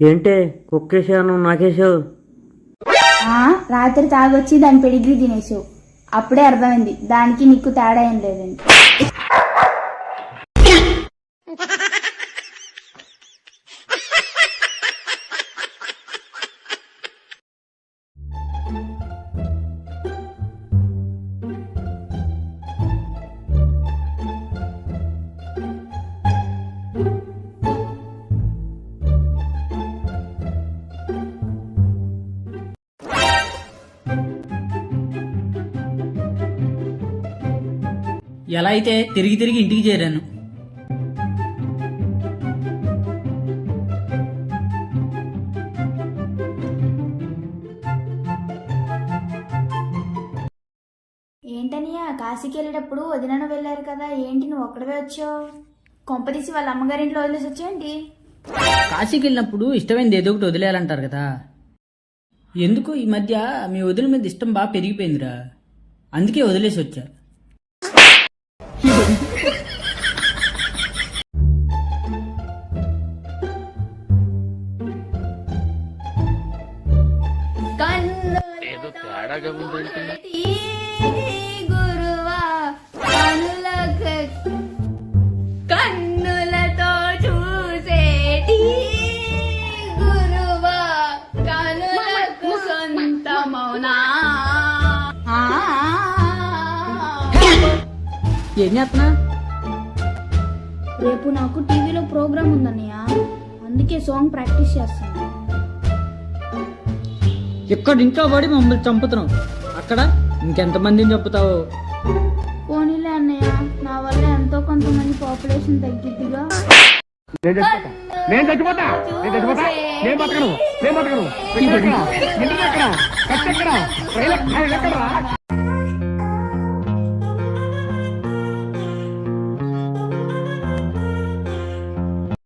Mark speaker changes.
Speaker 1: ఏంటే కుక్కేసాను నాకేసావు?
Speaker 2: రాత్రి తాగొచ్చి దాని పెడిగ్రీ తినేసావు. అప్పుడే అర్థమైంది దానికి నీకు తేడా ఏం లేదండి.
Speaker 3: ఎలా అయితే తిరిగి తిరిగి ఇంటికి చేరాను.
Speaker 2: ఏంటనియా కాశీకి వెళ్ళేటప్పుడు వదినను వెళ్ళారు కదా, ఏంటి నువ్వు ఒక్కడవే వచ్చావు? కొంపదీసి వాళ్ళ అమ్మగారింట్లో వదిలేసి వచ్చేయండి.
Speaker 3: కాశీకి వెళ్ళినప్పుడు ఇష్టమైనది ఏదో ఒకటి వదిలేయాలంటారు కదా. ఎందుకు ఈ మధ్య మీ వదిన మీద ఇష్టం బాగా పెరిగిపోయిందిరా, అందుకే వదిలేసి వచ్చా.
Speaker 2: కన్నులతో చూసేటి గురువా కనులకు సొంతమౌనా.
Speaker 3: ఏం చేస్తున్నా?
Speaker 2: రేపు నాకు టీవీలో ప్రోగ్రామ్ ఉందన్నయ్య, అందుకే సాంగ్ ప్రాక్టీస్ చేస్తాను.
Speaker 3: ఇక్కడ ఇంట్లో పడి మమ్మల్ని చంపుతున్నావు, అక్కడ ఇంకెంతమందిని చంపుతావు?
Speaker 2: పోనీలే అన్నయ్య, నా వల్ల ఎంతో కొంతమంది పాపులేషన్ తగ్గిద్దిగా.
Speaker 4: నేను చచ్చిపోతా, నేను బతకను.